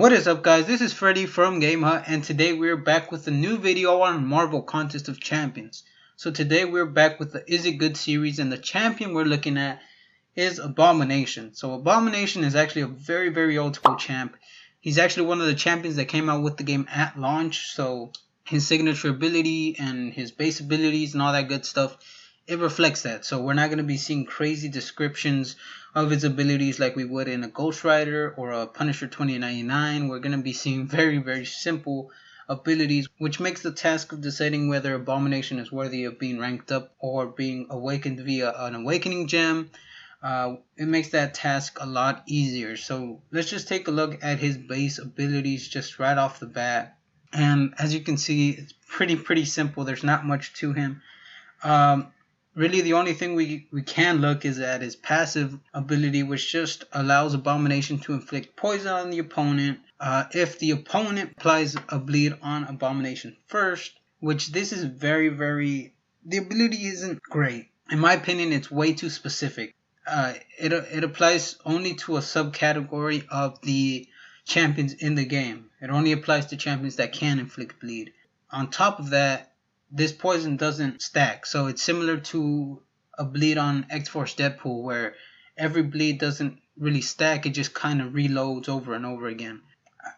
What is up, guys? This is Freddy from GameHut, and today we're back with a new video on Marvel Contest of Champions. So today we're back with the Is It Good series, and the champion we're looking at is Abomination. So Abomination is actually a very old school champ. He's actually one of the champions that came out with the game at launch, so his signature ability and his base abilities and all that good stuff, it reflects that. So we're not going to be seeing crazy descriptions of his abilities like we would in a Ghost Rider or a Punisher 2099. We're going to be seeing very simple abilities, which makes the task of deciding whether Abomination is worthy of being ranked up or being awakened via an awakening gem. It makes that task a lot easier. So let's just take a look at his base abilities just right off the bat. And as you can see, it's pretty simple. There's not much to him. Really, the only thing we can look is at his passive ability, which just allows Abomination to inflict poison on the opponent if the opponent applies a bleed on Abomination first, which this is the ability isn't great. In my opinion, it's way too specific. It applies only to a subcategory of the champions in the game. It only applies to champions that can inflict bleed. On top of that, this poison doesn't stack, so it's similar to a bleed on X-Force Deadpool, where every bleed doesn't really stack, it just kind of reloads over and over again.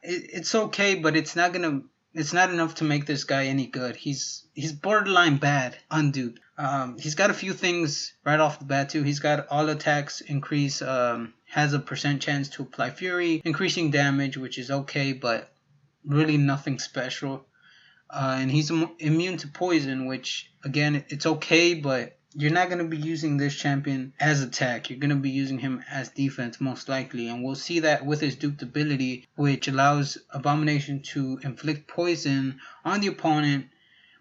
It's okay, but it's not enough to make this guy any good. He's borderline bad, unduped. He's got a few things right off the bat too. He's got all attacks increase, has a % chance to apply fury, increasing damage, which is okay, but really nothing special. And he's immune to poison, which again, it's okay, but you're not going to be using this champion as attack. You're going to be using him as defense most likely, and we'll see that with his duped ability, which allows Abomination to inflict poison on the opponent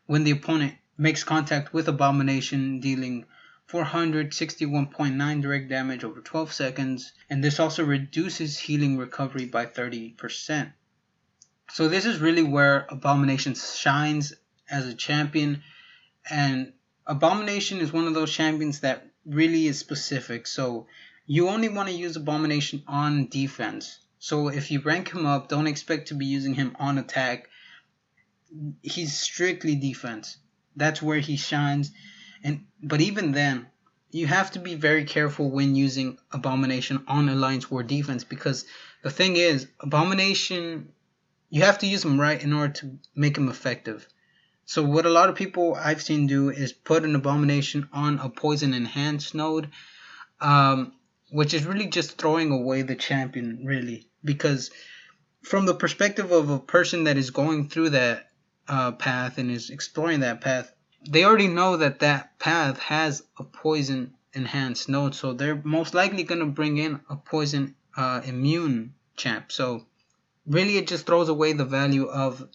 when the opponent makes contact with Abomination, dealing 461.9 direct damage over 12 seconds, and this also reduces healing recovery by 30%. So this is really where Abomination shines as a champion, and Abomination is one of those champions that really is specific. So you only want to use Abomination on defense. So if you rank him up, don't expect to be using him on attack. He's strictly defense. That's where he shines. But even then, you have to be very careful when using Abomination on Alliance War defense, because the thing is, Abomination, you have to use him right in order to make him effective. So what a lot of people I've seen do is put an Abomination on a poison enhanced node, which is really just throwing away the champion, really. Because from the perspective of a person that is going through that path and is exploring that path, they already know that that path has a poison enhanced node. So they're most likely going to bring in a poison immune champ. So really, it just throws away the value of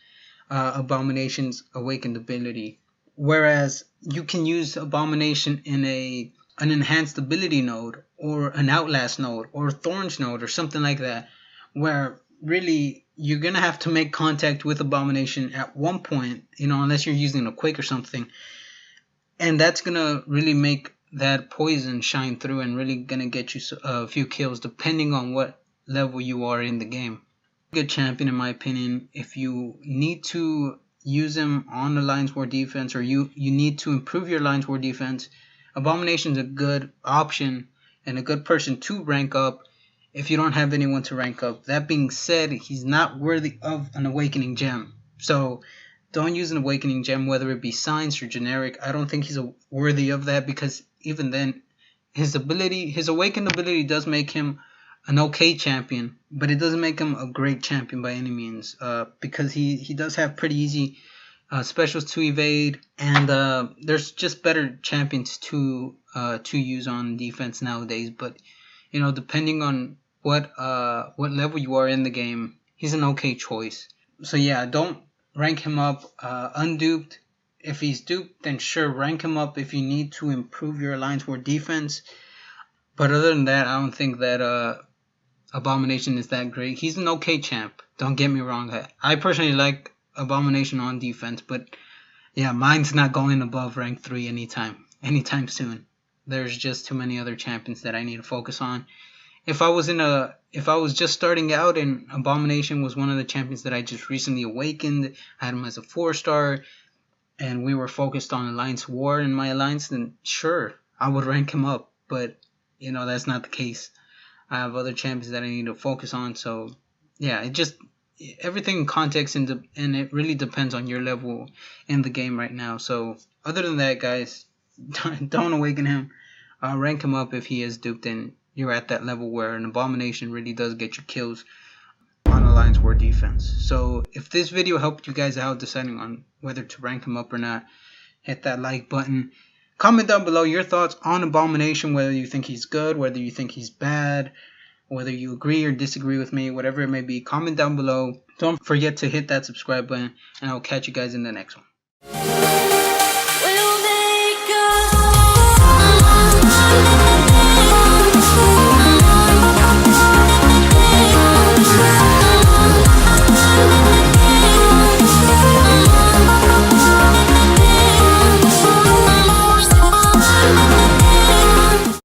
Abomination's awakened ability. Whereas you can use Abomination in an enhanced ability node, or an Outlast node, or Thorns node, or something like that, where really you're going to have to make contact with Abomination at one point, unless you're using a quick or something. And that's going to really make that poison shine through and really going to get you a few kills, depending on what level you are in the game. Good champion, in my opinion. If you need to use him on Alliance War defense, or you need to improve your Alliance War defense, Abomination's a good option and a good person to rank up if you don't have anyone to rank up. That being said, he's not worthy of an awakening gem, so don't use an awakening gem, whether it be science or generic. I don't think he's worthy of that, because even then, his awakened ability does make him an okay champion, but it doesn't make him a great champion by any means, because he does have pretty easy specials to evade, and there's just better champions to use on defense nowadays. But depending on what level you are in the game, he's an okay choice. So yeah, don't rank him up unduped. If he's duped, then sure, rank him up if you need to improve your Alliance War defense. But other than that, I don't think that Abomination is that great. He's an okay champ, don't get me wrong. I personally like Abomination on defense, but yeah, mine's not going above rank 3 anytime soon. There's just too many other champions that I need to focus on, if I was just starting out and Abomination was one of the champions that I just recently awakened, I had him as a 4-star, and we were focused on Alliance War in my alliance, then sure, I would rank him up. But, you know, that's not the case. I have other champions that I need to focus on. So, yeah, everything in context, and it really depends on your level in the game right now. So, other than that, guys, don't awaken him. Rank him up if he is duped and you're at that level where an Abomination really does get you kills on Alliance War defense. So if this video helped you guys out deciding on whether to rank him up or not, hit that like button. Comment down below your thoughts on Abomination, whether you think he's good, whether you think he's bad, whether you agree or disagree with me, whatever it may be. Comment down below. Don't forget to hit that subscribe button, and I'll catch you guys in the next one.